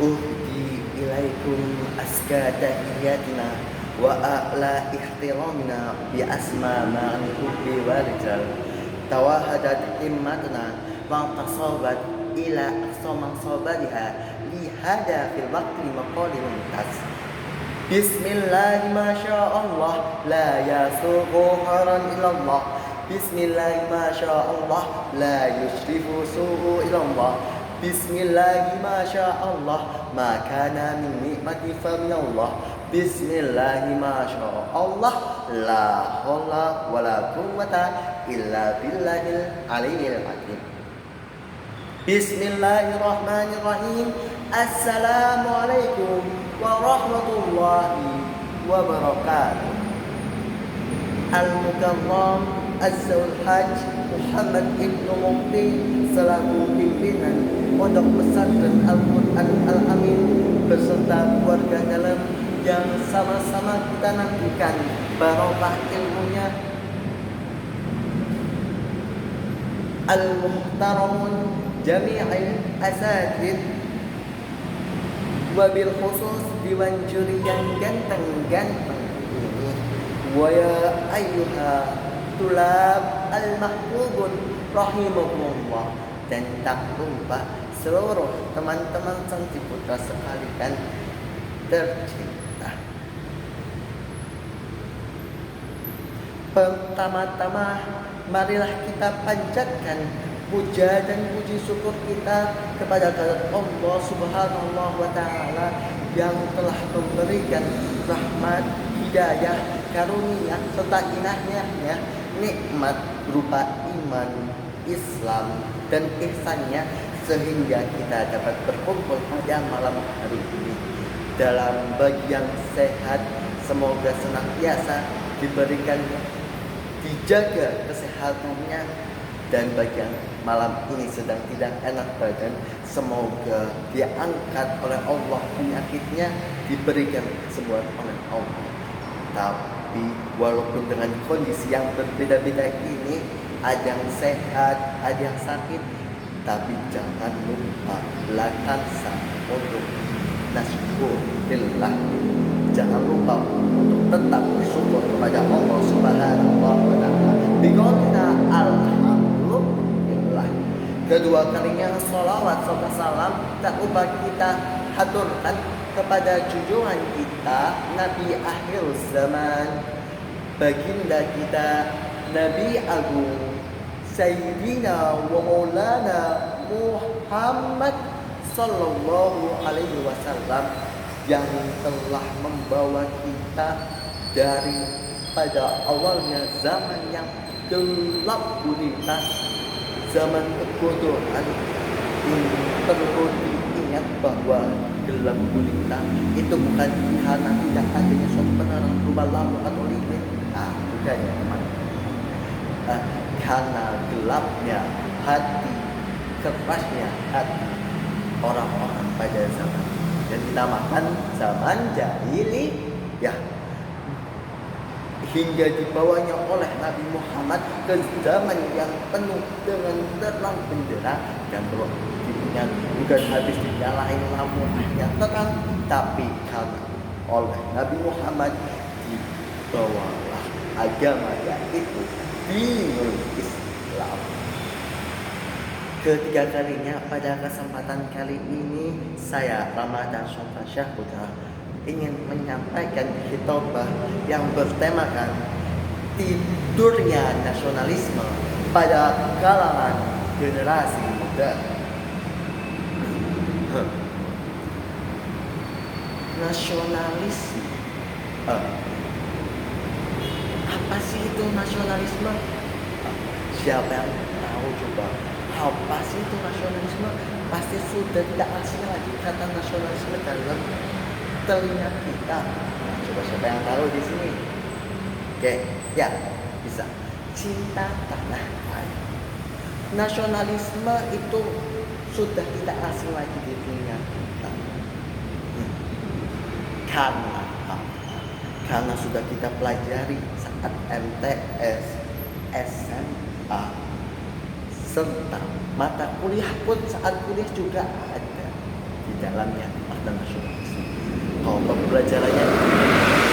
Uhdi ilaikum aska tahiyatina wa a'la ihtiramina bi asma ma'ani hubbi warijal tawahadat himmatuna wa tasabat ila aqsa mansabadiha li hada fil waqti maqalil mumtaz. Bismillah masyaallah la yasuqu haran illallah. Bismillah masyaallah la yushrifu su'u illallah. Bismillah masyaallah ma kana min nikmati fa minallah. Bismillah masyaallah la haula wala quwwata illa billahil aliyyil azim. Bismillahirrahmanirrahim. Assalamualaikum warahmatullahi wabarakatuh. Al-Mukarram Az-Zawul Hajj Muhammad Ibn Mufti selaku pimpinan Pondok Pesantren Al-Quran Al-Amin beserta keluarga dalam yang sama-sama kita nantikan barokah ilmunya. Al-Muhtaramun Jami'il Asatid, wabil khusus Dewan Juri yang ganteng-ganteng ini, wa ya ayyuha tulab al-mahbubun rahimakumullah, dan tak lupa seluruh teman-teman sang ciputra sekalian tercinta. Pertama-tama marilah kita panjatkan puja dan puji syukur kita kepada Allah Subhanahu wa Ta'ala yang telah memberikan rahmat, hidayah, karunia serta inahnya nikmat berupa iman, Islam dan ihsannya sehingga kita dapat berkumpul pada malam hari ini dalam bagian sehat. Semoga senantiasa diberikan, dijaga kesehatannya, dan bagian malam ini sedang tidak enak badan, semoga diangkat oleh Allah penyakitnya, diberikan kesembuhan oleh Allah. Tapi walaupun dengan kondisi yang berbeda-beda ini, ada yang sehat, ada yang sakit, tapi jangan lupa lakukan untuk nasyukurillah. Jangan lupa untuk tetap bersyukur kepada Allah Subhanahu wa Ta'ala. Biqaulina alhamdulillah. Kedua kalinya salawat serta salam tak lupa kita haturkan kepada junjungan kita Nabi akhir zaman, baginda kita Nabi Agung Sayyidina wa Maulana Muhammad sallallahu alaihi wasallam, yang telah membawa kita dari pada awalnya zaman yang gelap gulita, zaman kebodohan. Ini perlu diingat bahwa gelap gulita itu bukan karena tidak adanya suatu penerang berupa lampu atau lilin. Bukan ya teman. Karena gelapnya hati, kerasnya hati orang-orang pada zaman yang dinamakan zaman jahiliyah, hingga dibawanya oleh Nabi Muhammad ke zaman yang penuh dengan terang benderang dan berikutnya bukan habis dinyalain lampu yang terang, tapi karena oleh Nabi Muhammad dibawalah agama yaitu dinul Islam. Ketiga kalinya pada kesempatan kali ini saya Ramadan Syafa Syahputra ingin menyampaikan khitbah yang bertemakan tidurnya nasionalisme pada kalangan generasi muda. Nasionalisme, apa sih itu nasionalisme? Siapa yang tahu coba? Apa sih itu nasionalisme? Pasti sudah tidak asing lagi kata nasionalisme dalam telinga kita. Coba siapa yang tahu di sini? Oke, ya bisa. Cinta tanah air. Nasionalisme itu sudah tidak asing lagi di telinga kita. Karena sudah kita pelajari saat MTS, SMA, serta mata kuliah pun saat kuliah juga ada di dalamnya dan nasionalisme. Kalau pembelajarannya,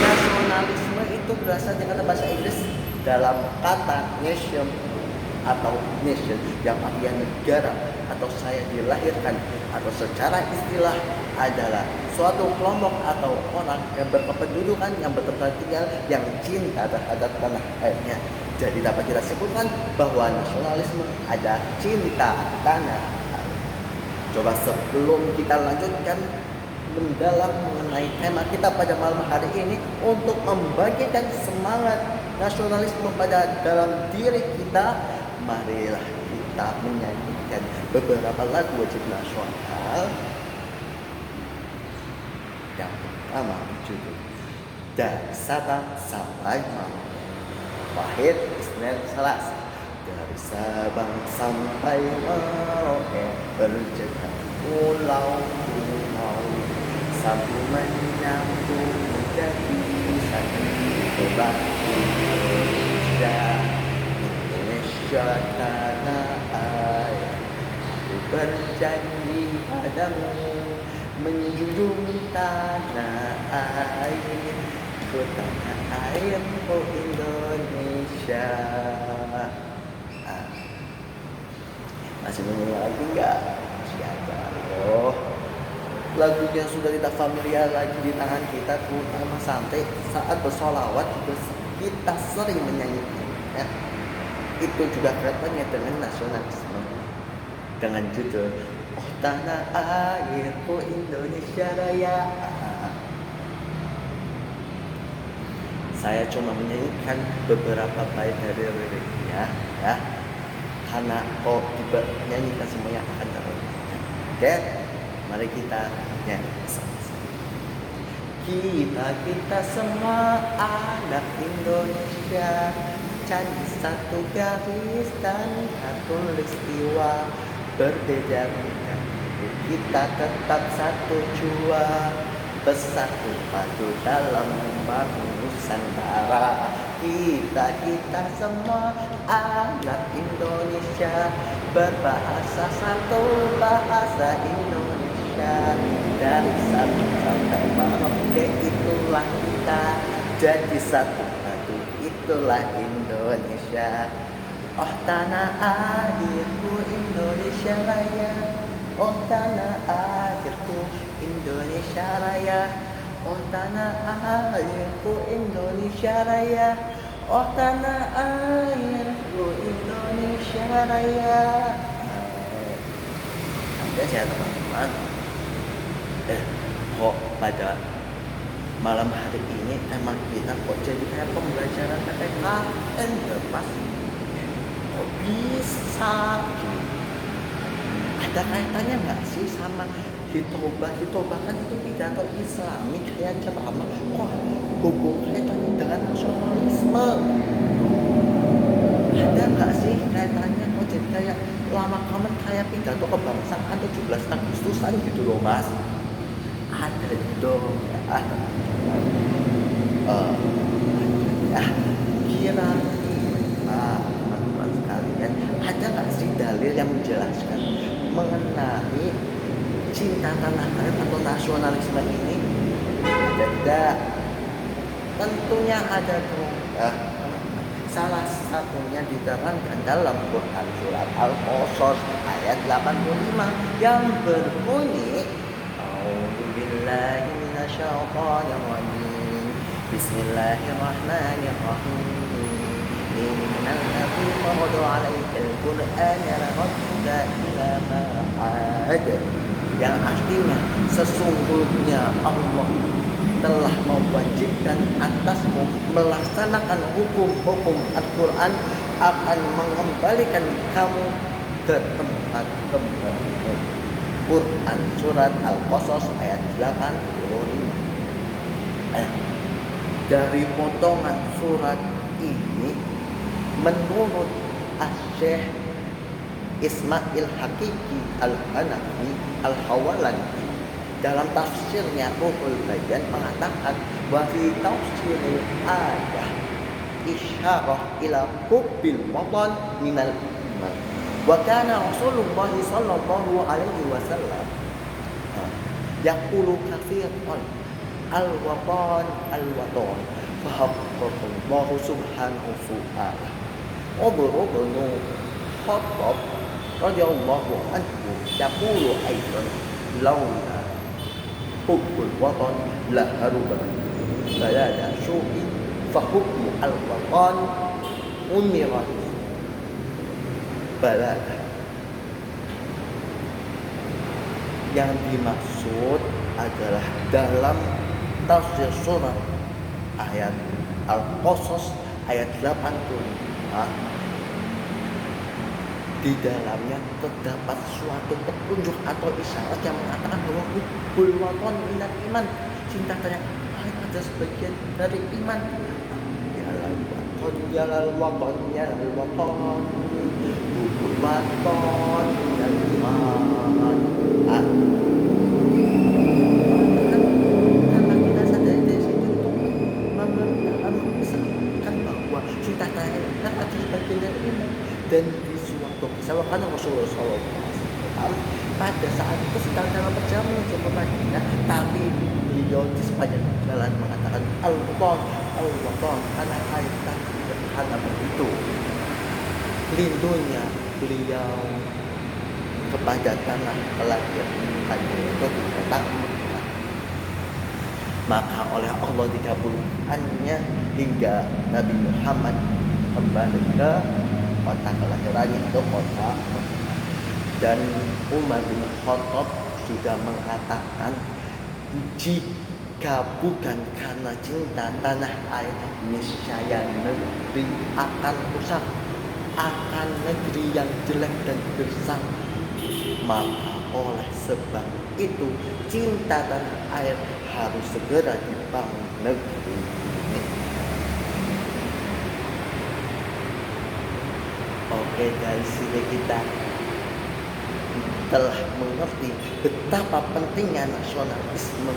nasionalisme itu berasal dari kata bahasa Inggris dalam kata nation atau nation yang artinya negara atau saya dilahirkan, atau secara istilah adalah suatu kelompok atau orang yang berkependudukan, yang bertempat tinggal, yang cinta terhadap tanah airnya. Jadi dapat kita simpulkan bahwa nasionalisme ada cinta tanah air. Coba sebelum kita lanjutkan mendalam mengenai tema kita pada malam hari ini, untuk membagikan semangat nasionalisme pada dalam diri kita, marilah kita menyanyikan beberapa lagu wajib nasional. Yang pertama judul Dari Sabang Sampai Merauke, Wahid Ismail Selasa. Dari Sabang sampai Merauke berjalan pulau-pulau, sambung menyambung menjadi satu beban Indonesia. Indonesia tanah air, aku berjanji padamu menjunjung tanah air, ku tanah air, oh Indonesia. Masih menyanyi lagi enggak? Masih ada. Oh, lagunya sudah tidak familiar lagi di tangan kita, terutama sampai saat bersolawat kita sering menyanyikan. Ya. Itu juga kaitannya dengan nasionalisme, dengan judul Oh tanah airku Indonesia Raya. Saya cuma menyanyikan beberapa bait dari liriknya, ya, karena kalau nyanyikan semuanya akan terlalu. Oke, mari kita nyanyi sama-sama. Kita semua anak Indonesia, jadi satu garis dan satu peristiwa, berbeda kita tetap satu jua, bersatu padu dalam membangun Nusantara. Kita semua anak Indonesia, berbahasa satu bahasa Indonesia. Dari Sabang sampai Merauke itulah kita, jadi satu padu itulah Indonesia. Oh tanah airku Indonesia Raya, oh tanah airku Indonesia Raya, oh tanah airku Indonesia Raya, oh tanah airku Indonesia Raya. Ada ya teman-teman. Kok pada malam hari ini emang kita kok jadi kayak pembelajaran PPKN lepas? Kok bisa? Ada kaitannya nggak sih sama hitobah? Hitobah kan itu pidato Islami kayak ceramah. Kok hubung kaitannya dengan nasionalisme? Ada nggak sih kaitannya? Kok jadi kayak lama kamen kayak pidato kebangsaan 17 Agustusan gitu loh mas? Ada dong ya. Kira teman-teman sekalian, ada nggak sih dalil yang menjelaskan mengenai cinta tanah air atau nasionalisme ini? Ada tidak? Tentunya ada dong. Salah satunya diterangkan dalam Quran surat Al-Qasas ayat 85 yang berbunyi A'udzubillahi minasyaitonirrajim. Bismillahirrahmanirrahim. Innal ladzi farada 'alaikal Qur'ana laradduka ila ma'ad. Yang artinya sesungguhnya Allah telah mewajibkan atasmu melaksanakan hukum-hukum Al-Quran, akan mengembalikan kamu ke tempat kembali. Quran surat Al-Qasas ayat 85. Dari potongan surat ini, menurut Syekh Ismail Hakiki Al-Hanafi Al-Hawalani, dalam tafsirnya Ruhul Bayan mengatakan wa fi tafsiril ayah isyarah ila hubbil watan minal iman wa kana Rasulullah sallallahu alaihi wasallam yaqulu katsiran al-watan fahaqqallahu subhanahu su'ala. Umar bin Khattab radhiyallahu anhu yaqulu aidan laula hubbul watan la haruba balada syu'i fa hubbu al-watan umirat balada. Yang dimaksud adalah dalam tafsir surah ayat Al-Qasas ayat 85, di dalamnya terdapat suatu petunjuk atau isyarat yang mengatakan bahwa hubbul watan minal iman, cinta tanah air ada sebagian dari iman. Yalal watan hubbul watan minal iman. Karena kita sadari dari situ untuk mengisahkan bahwa cinta tanah air ada sebagian dari iman. Dan di suatu kisah karena Rasulullah SAW pada saat itu sedang dalam perjalanan menuju ke Madinah, tapi beliau di sepanjang jalan mengatakan Allah karena air tadi berharap itu lindungnya beliau kepada tanah kelahiran itu di kota Madinah. Maka oleh Allah dikabulkannya hingga Nabi Muhammad kembali ke kota kelahirannya atau kota Madinah. Dan Umar bin Khattab sudah mengatakan, jika bukan karena cinta tanah air, niscaya negeri akan rusak, akan negeri yang jelek dan gersang. Maka oleh sebab itu cinta tanah air harus segera dibangun negeri ini. Oke, dari sini kita telah mengerti betapa pentingnya nasionalisme,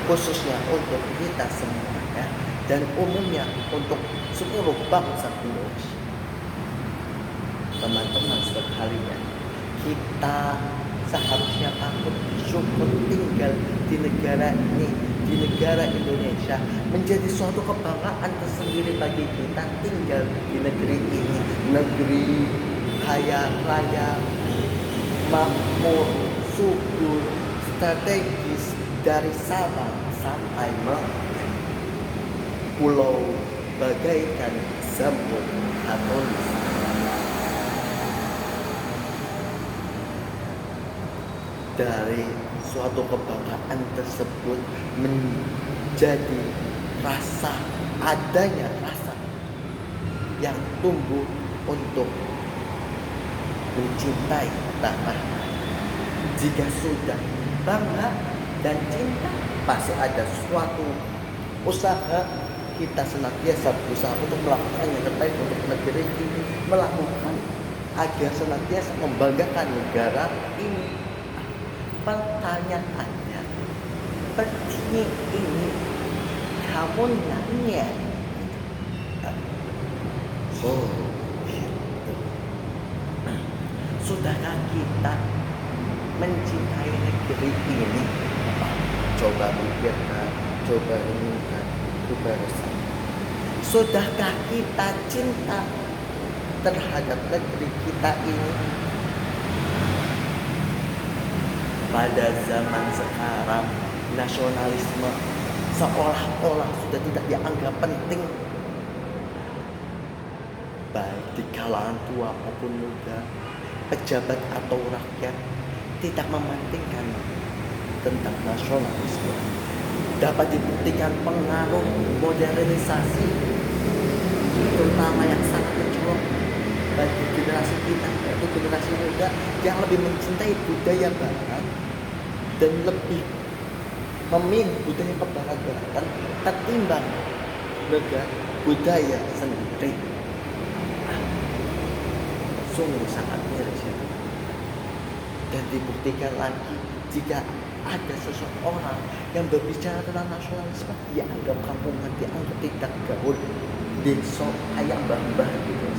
khususnya untuk kita semuanya dan umumnya untuk seluruh bangsa Indonesia. Teman-teman sekalian, kita seharusnya patut bersyukur tinggal di negara ini, di negara Indonesia, menjadi suatu kebanggaan tersendiri bagi kita tinggal di negeri ini, negeri kaya raya, makmur, subur, strategis dari Sabang sampai Merauke, pulau bagaikan semut Katolik. Dari suatu kebanggaan tersebut menjadi adanya rasa yang tumbuh untuk mencintai tanah. Jika sudah bangga dan cinta, pasti ada suatu usaha kita senantiasa berusaha untuk melakukan yang terbaik untuk negeri ini, melakukan agar senantiasa membanggakan negara ini. Pertanyaannya, seperti ini kamu nanya, oh gitu. Sudahkah kita mencintai negeri ini? Coba pikirkan, coba renungkan, coba rasakan. Sudahkah kita cinta terhadap negeri kita ini? Pada zaman sekarang, nasionalisme seolah-olah sudah tidak dianggap penting, baik di kalangan tua maupun muda, pejabat atau rakyat tidak mementingkan tentang nasionalisme. Dapat dibuktikan pengaruh modernisasi, terutama yang sangat mencolok bagi generasi kita, yaitu generasi muda yang lebih mencintai budaya barat dan lebih memilih budaya kebarat-baratan ketimbang negara budaya sendiri. Sungguh sangat miris itu. Dan dibuktikan lagi jika ada seseorang yang berbicara tentang nasionalisme, dianggap kampungan, dianggap tidak gaul, desa ayam mbah-mbah gitu.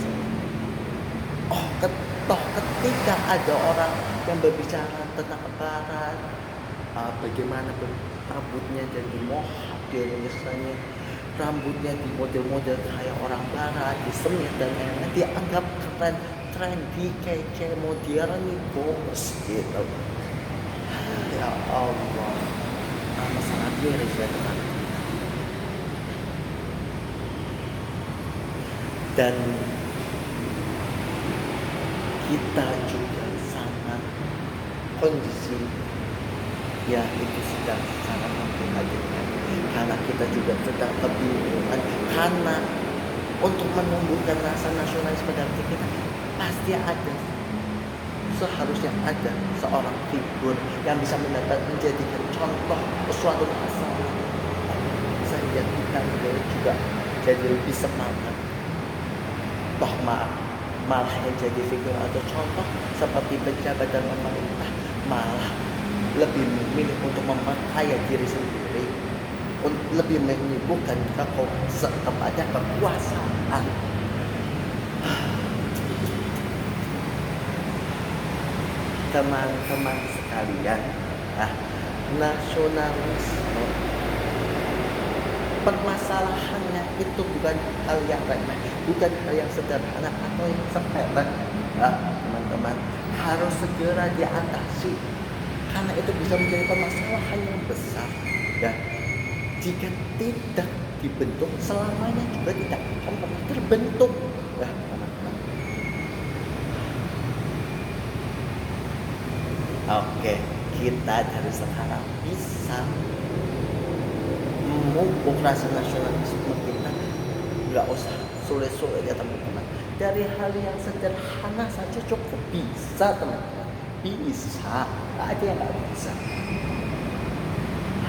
Ketika ada orang yang berbicara tentang barat, bagaimana rambutnya jadi model misalnya, rambutnya di model-model kayak orang barat, disemir dan lain-lain, dianggap keren, trendy, kece, modern nih bos gitu. Ya Allah, amat sangat miris ya teman. Dan kita juga sangat kondisi ya itu sedang sangat memprihatinkan karena kita juga sedang kebingungan karena untuk menumbuhkan rasa nasionalisme dalam diri kita pasti ada, seharusnya ada seorang figur yang bisa menjadikan contoh suatu masalah sehingga kita juga jadi lebih semangat. Toh malah yang jadi figur atau contoh seperti pejabat dan pemerintah malah lebih memilih untuk memperkaya diri sendiri, lebih menyibukkan kepada kekuasaan. Teman-teman sekalian, nasionalisme permasalahannya itu bukan hal yang remeh, bukan hal yang sederhana atau yang sepele. Teman-teman harus segera diatasi karena itu bisa menjadi permasalahan yang besar. Dan jika tidak dibentuk, selamanya juga tidak akan pernah terbentuk. Teman-teman. Oke, kita dari sekarang bisa memupuk rasa nasionalisme kita, nggak usah sulit-sulit ya teman-teman. Dari hal yang sederhana saja cukup bisa teman-teman, bisa, nggak ada yang nggak bisa.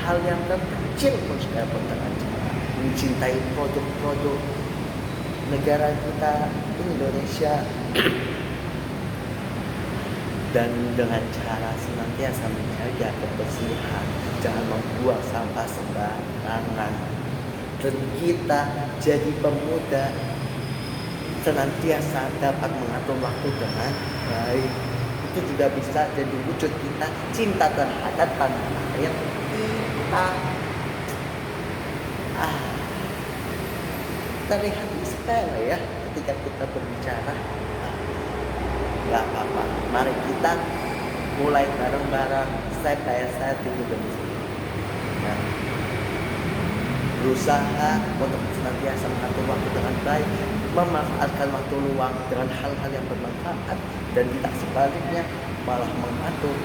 Hal yang terkecil pun sekalipun dengan cara mencintai produk-produk negara kita Indonesia dan dengan cara senantiasa menjaga kebersihan, jangan membuang sampah sembarangan. Dan kita jadi pemuda senantiasa dapat mengatur waktu dengan baik. Itu juga bisa jadi wujud kita cinta terhadap tanah air kita. Terlihat sepele ya ketika kita berbicara. Gak apa-apa, mari kita mulai bareng-bareng step by step itu demi berusaha untuk senantiasa mengatur waktu dengan baik, memanfaatkan waktu luang dengan hal-hal yang bermanfaat, dan tidak sebaliknya malah mengatur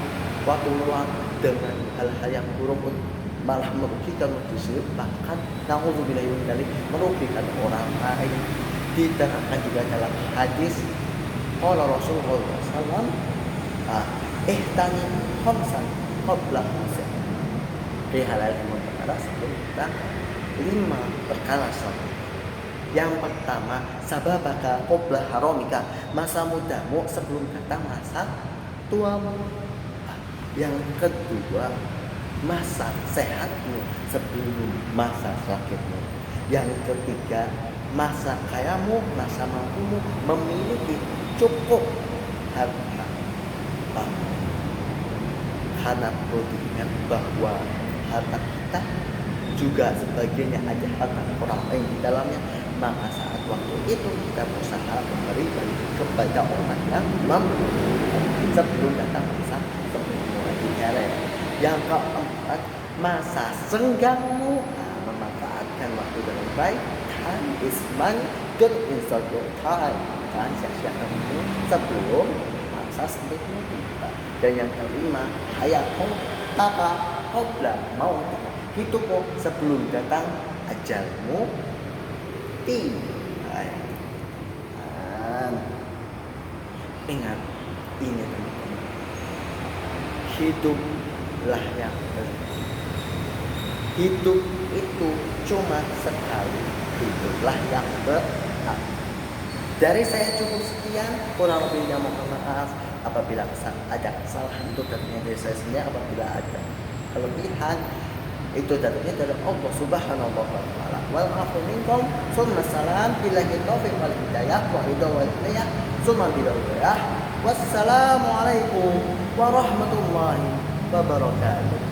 waktu luang dengan hal-hal yang buruk malah merugikan diri sendiri, bahkan naudzubillah min dzalik merugikan orang lain. Diterangkan juga dalam hadis qala Rasulullah sallallahu alaihi wasallam ihtani khamsan qabla khamsin. Halal yang perkara sebelum kita 5 perkara saja. Yang pertama, sababaka qabla haramika, masa mudamu sebelum datang masa tuamu. Yang kedua, masa sehatmu sebelum masa sakitmu. Yang ketiga, masa kayamu, masa mampumu memiliki cukup harta. Karena perlu diingat bahwa harta kita juga sebagiannya ada harta orang lain di dalamnya, maka saat waktu itu kita berusaha memberi kepada orang yang mampu sebelum datang masa sebelum mulai digeret. Yang keempat, masa senggangmu, memanfaatkan waktu dengan baik. Time is money, don't insult your time. Jangan sia-siakan waktu sebelum masa sebelumnya tiba. Dan yang kelima, hayatmu taka qabla maut, hidupmu sebelum datang ajalmu tiba. Ingat ini teman-teman, hiduplah yang penting. Hidup itu cuma sekali, hiduplah yang berat. Dari saya cukup sekian, kurang lebihnya mohon maaf apabila ada kesalahan itu dari saya sendiri. Apabila ada kelebihan itu datangnya dari Allah Subhanahu wa taala. Wal afu minkum, summa salam, billahi taufiq wal hidayah, wa hidayah wal hidayah, summa billahi. Wassalamu alaikum warahmatullahi wabarakatuh.